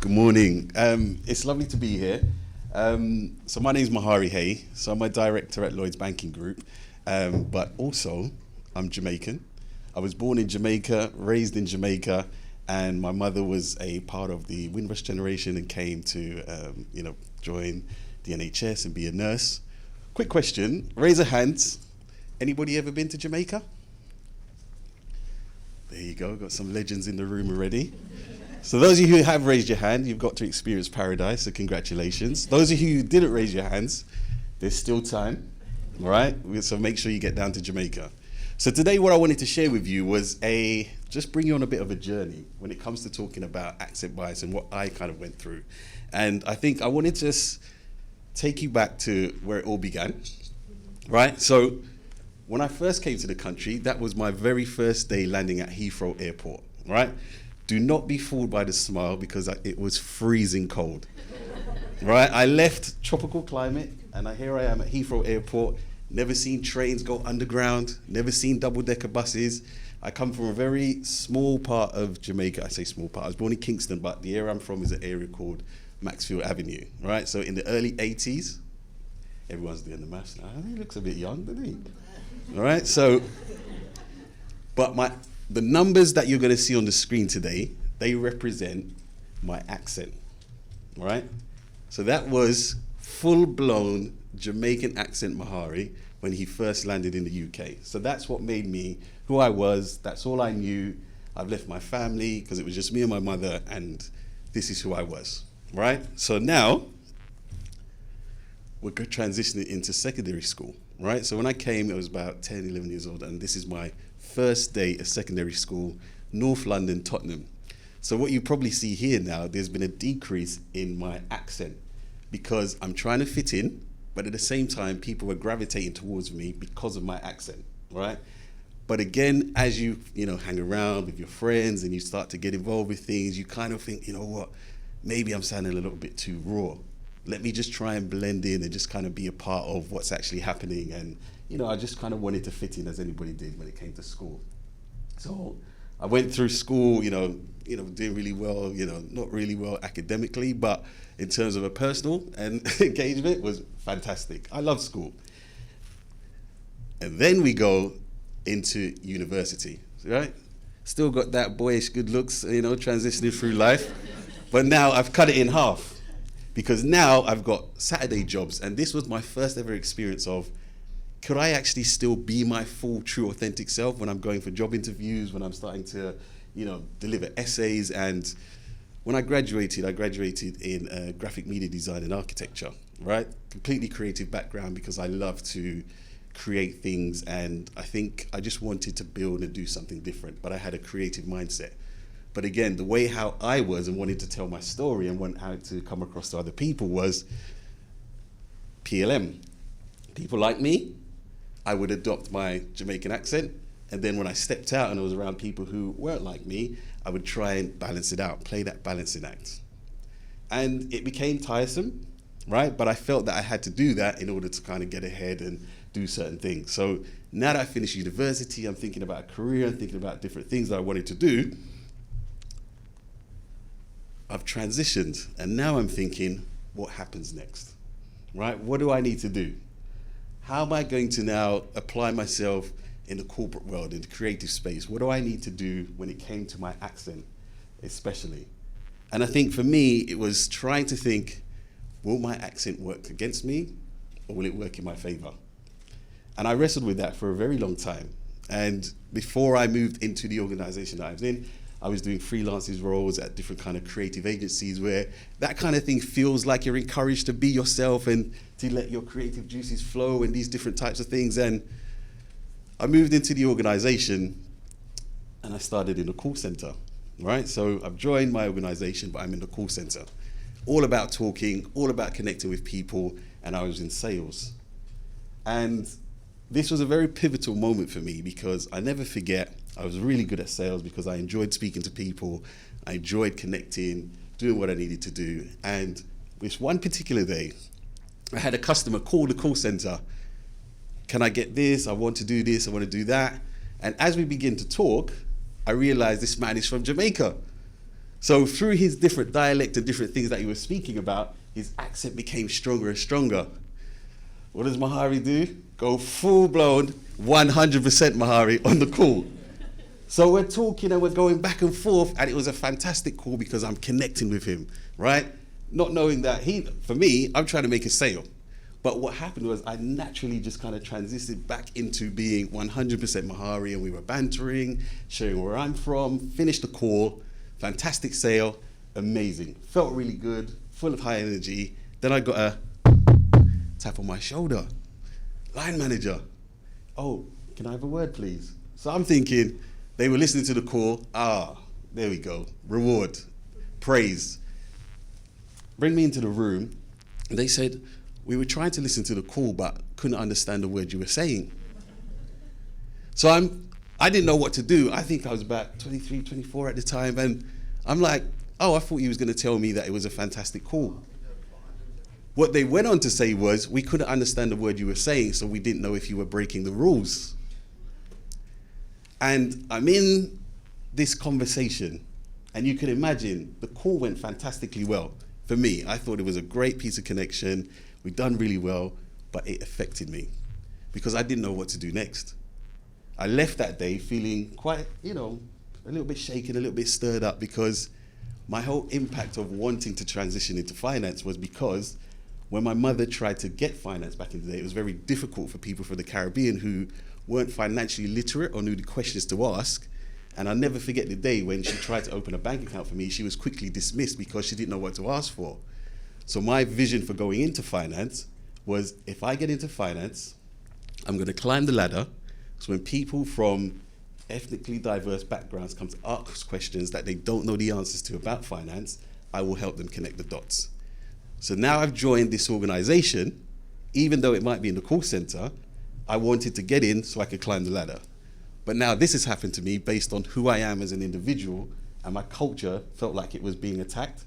Good morning. It's lovely to be here. So my name is Mahari Hay. So I'm a director at Lloyds Banking Group, but also I'm Jamaican. I was born in Jamaica, raised in Jamaica, and my mother was a part of the Windrush generation and came to, join the NHS and be a nurse. Quick question, raise a hand. Anybody ever been to Jamaica? There you go, got some legends in the room already. So those of you who have raised your hand, you've got to experience paradise, so congratulations. Those of you who didn't raise your hands, there's still time, all right? So make sure you get down to Jamaica. So today what I wanted to share with you was just bring you on a bit of a journey when it comes to talking about accent bias and what I kind of went through. And I think I wanted to just take you back to where it all began, right? So when I first came to the country, that was my very first day landing at Heathrow Airport, right? Do not be fooled by the smile because it was freezing cold, right? I left tropical climate and here I am at Heathrow Airport, never seen trains go underground, never seen double-decker buses. I come from a very small part of Jamaica. I say small part, I was born in Kingston, but the area I'm from is an area called Maxfield Avenue, right? So in the early 80s, everyone's doing the maths now. He looks a bit young, doesn't he? All right, so, but the numbers that you're going to see on the screen today, they represent my accent, right? So that was full-blown Jamaican accent Mahari when he first landed in the UK. So that's what made me who I was. That's all I knew. I've left my family because it was just me and my mother, and this is who I was, right? So now we're transitioning into secondary school, right? So when I came, I was about 10, 11 years old, and this is my first day at secondary school, North London, Tottenham. So what you probably see here now, there's been a decrease in my accent because I'm trying to fit in, but at the same time, people were gravitating towards me because of my accent, right? But again, as you hang around with your friends and you start to get involved with things, you kind of think, you know what, maybe I'm sounding a little bit too raw. Let me just try and blend in and just kind of be a part of what's actually happening. And I just kind of wanted to fit in as anybody did when it came to school. So I went through school, doing really well, not really well academically, but in terms of a personal and engagement was fantastic. I love school. And then we go into university, right? Still got that boyish good looks, transitioning through life. But now I've cut it in half because now I've got Saturday jobs. And this was my first ever experience of, could I actually still be my full, true, authentic self when I'm going for job interviews, when I'm starting to, deliver essays? And when I graduated in graphic media design and architecture, right? Completely creative background because I love to create things, and I think I just wanted to build and do something different, but I had a creative mindset. But again, the way how I was and wanted to tell my story and want how to come across to other people was PLM. People like me, I would adopt my Jamaican accent, and then when I stepped out and I was around people who weren't like me, I would try and balance it out, play that balancing act. And it became tiresome, right? But I felt that I had to do that in order to kind of get ahead and do certain things. So now that I finished university, I'm thinking about a career, I'm thinking about different things that I wanted to do. I've transitioned, and now I'm thinking, what happens next, right? What do I need to do? How am I going to now apply myself in the corporate world, in the creative space? What do I need to do when it came to my accent, especially? And I think for me, it was trying to think, will my accent work against me, or will it work in my favor? And I wrestled with that for a very long time. And before I moved into the organization that I was in, I was doing freelancing roles at different kind of creative agencies where that kind of thing feels like you're encouraged to be yourself and to let your creative juices flow and these different types of things. And I moved into the organization and I started in the call center, right? So I've joined my organization, but I'm in the call center. All about talking, all about connecting with people, and I was in sales. And this was a very pivotal moment for me because I never forget, I was really good at sales because I enjoyed speaking to people, I enjoyed connecting, doing what I needed to do. And this one particular day, I had a customer call the call center. Can I get this? I want to do this, I want to do that. And as we begin to talk, I realized this man is from Jamaica. So through his different dialect and different things that he was speaking about, his accent became stronger and stronger. What does Mahari do? Go full-blown 100% Mahari on the call. So we're talking and we're going back and forth, and it was a fantastic call because I'm connecting with him, right? Not knowing that for me, I'm trying to make a sale. But what happened was I naturally just kind of transitioned back into being 100% Mahari, and we were bantering, sharing where I'm from, finished the call, fantastic sale, amazing. Felt really good, full of high energy. Then I got a tap on my shoulder. Line manager. Oh, can I have a word, please? So I'm thinking, they were listening to the call. There we go. Reward, praise. Bring me into the room. And they said, we were trying to listen to the call, but couldn't understand the word you were saying. So I didn't know what to do. I think I was about 23, 24 at the time. And I'm like, I thought he was going to tell me that it was a fantastic call. What they went on to say was, we couldn't understand the word you were saying, so we didn't know if you were breaking the rules. And I'm in this conversation, and you can imagine the call went fantastically well. For me, I thought it was a great piece of connection. We'd done really well, but it affected me because I didn't know what to do next. I left that day feeling quite, a little bit shaken, a little bit stirred up, because my whole impact of wanting to transition into finance was because when my mother tried to get finance back in the day, it was very difficult for people from the Caribbean who weren't financially literate or knew the questions to ask. And I'll never forget the day when she tried to open a bank account for me. She was quickly dismissed because she didn't know what to ask for. So my vision for going into finance was, if I get into finance, I'm going to climb the ladder. So when people from ethnically diverse backgrounds come to ask questions that they don't know the answers to about finance, I will help them connect the dots. So now I've joined this organization, even though it might be in the call center, I wanted to get in so I could climb the ladder. But now this has happened to me based on who I am as an individual, and my culture felt like it was being attacked,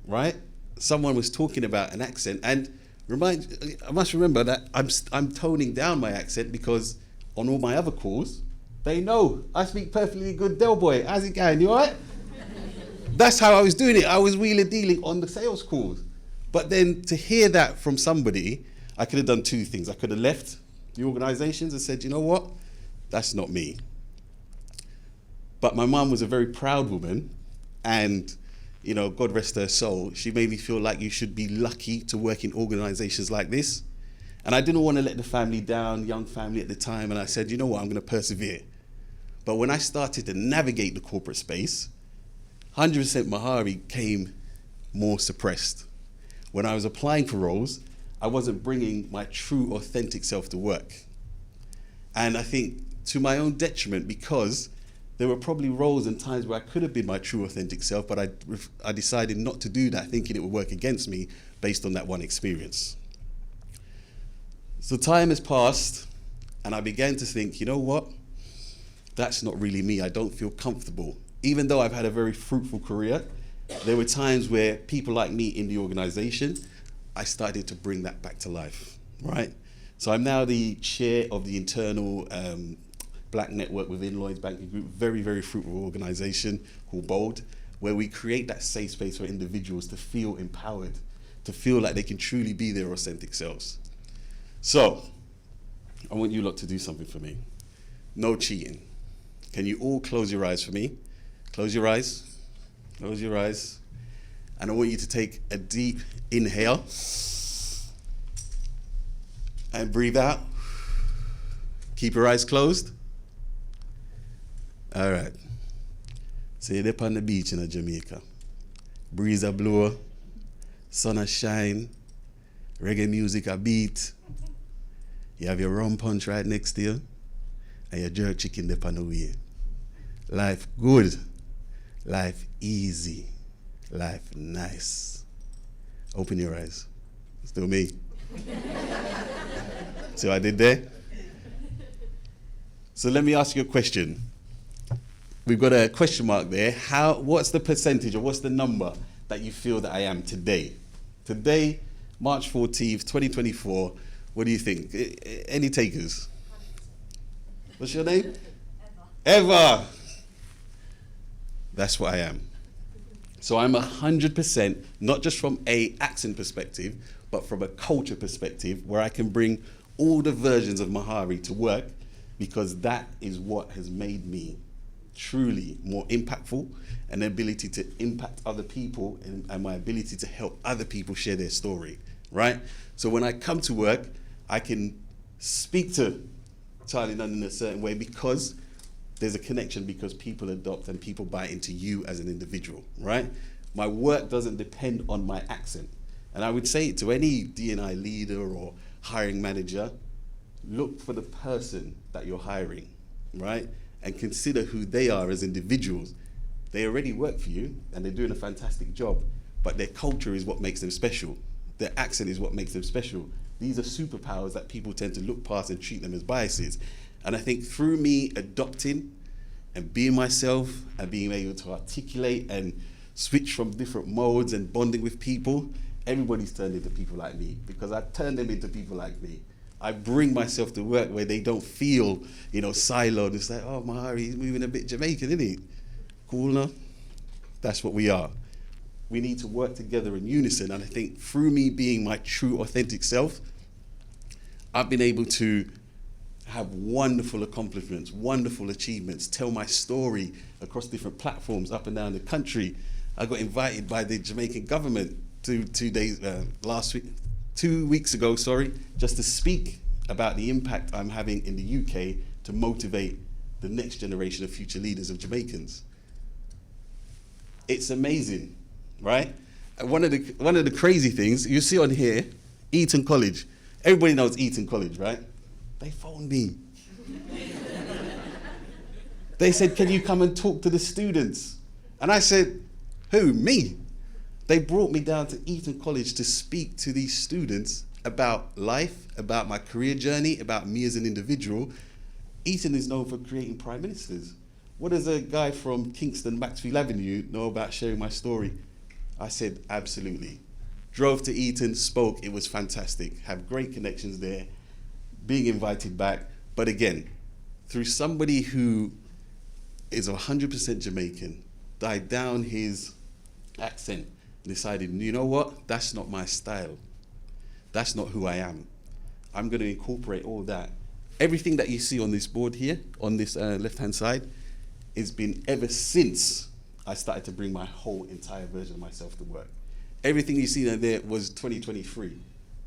right? Someone was talking about an accent, and I must remember that I'm toning down my accent because on all my other calls, they know I speak perfectly good Del Boy. How's it going? You all right? That's how I was doing it. I was wheeling dealing on the sales calls. But then to hear that from somebody, I could have done two things. I could have left the organizations and said, you know what? That's not me. But my mum was a very proud woman, and God rest her soul, she made me feel like you should be lucky to work in organizations like this. And I didn't want to let the family down, young family at the time, and I said, you know what, I'm going to persevere. But when I started to navigate the corporate space, 100% Mahari came more suppressed. When I was applying for roles, I wasn't bringing my true, authentic self to work. And I think to my own detriment, because there were probably roles and times where I could have been my true, authentic self, but I decided not to do that, thinking it would work against me based on that one experience. So time has passed, and I began to think, you know what? That's not really me. I don't feel comfortable. Even though I've had a very fruitful career, there were times where people like me in the organization, I started to bring that back to life, right? So I'm now the chair of the internal Black network within Lloyds Bank Group, very, very fruitful organization called BOLD, where we create that safe space for individuals to feel empowered, to feel like they can truly be their authentic selves. So I want you lot to do something for me. No cheating. Can you all close your eyes for me? Close your eyes. Close your eyes. And I want you to take a deep inhale and breathe out. Keep your eyes closed. All right. So you're up on the beach in Jamaica. Breeze a blow, sun a shine, reggae music a beat. You have your rum punch right next to you, and your jerk chicken up on the way. Life good, life easy, life nice. Open your eyes. Still me. See what I did there? So let me ask you a question. We've got a question mark there. What's the percentage or what's the number that you feel that I am today? Today, March 14th, 2024, what do you think? Any takers? What's your name? Eva. That's what I am. So I'm 100%, not just from a accent perspective, but from a culture perspective, where I can bring all the versions of Mahari to work, because that is what has made me truly more impactful, and the ability to impact other people, and my ability to help other people share their story, right? So when I come to work, I can speak to Charlie London in a certain way because there's a connection, because people adopt and people buy into you as an individual, right? My work doesn't depend on my accent. And I would say to any D&I leader or hiring manager, look for the person that you're hiring, right? And consider who they are as individuals. They already work for you and they're doing a fantastic job, but their culture is what makes them special. Their accent is what makes them special. These are superpowers that people tend to look past and treat them as biases. And I think through me adopting and being myself and being able to articulate and switch from different modes and bonding with people, everybody's turned into people like me, because I turn them into people like me. I bring myself to work where they don't feel, siloed. It's like, oh, Mahari, he's moving a bit Jamaican, isn't he? Cool, no? That's what we are. We need to work together in unison. And I think through me being my true, authentic self, I've been able to have wonderful accomplishments, wonderful achievements, tell my story across different platforms up and down the country. I got invited by the Jamaican government 2 weeks ago, just to speak about the impact I'm having in the UK to motivate the next generation of future leaders of Jamaicans. It's amazing, right? One of the crazy things you see on here, Eton College. Everybody knows Eton College, right? They phoned me. They said, can you come and talk to the students? And I said, who, me? They brought me down to Eton College to speak to these students about life, about my career journey, about me as an individual. Eton is known for creating prime ministers. What does a guy from Kingston, Maxfield Avenue, know about sharing my story? I said, absolutely. Drove to Eton, spoke, it was fantastic. Have great connections there, being invited back. But again, through somebody who is 100% Jamaican, died down his accent, decided, you know what, that's not my style. That's not who I am. I'm going to incorporate all that. Everything that you see on this board here, on this left-hand side, has been ever since I started to bring my whole entire version of myself to work. Everything you see there was 2023.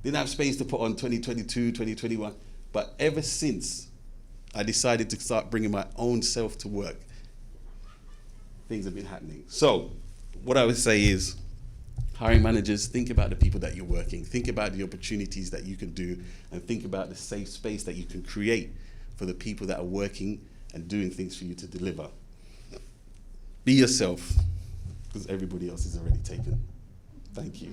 Didn't have space to put on 2022, 2021. But ever since I decided to start bringing my own self to work, things have been happening. So what I would say is, hiring managers, think about the people that you're working, think about the opportunities that you can do, and think about the safe space that you can create for the people that are working and doing things for you to deliver. Be yourself, because everybody else is already taken. Thank you.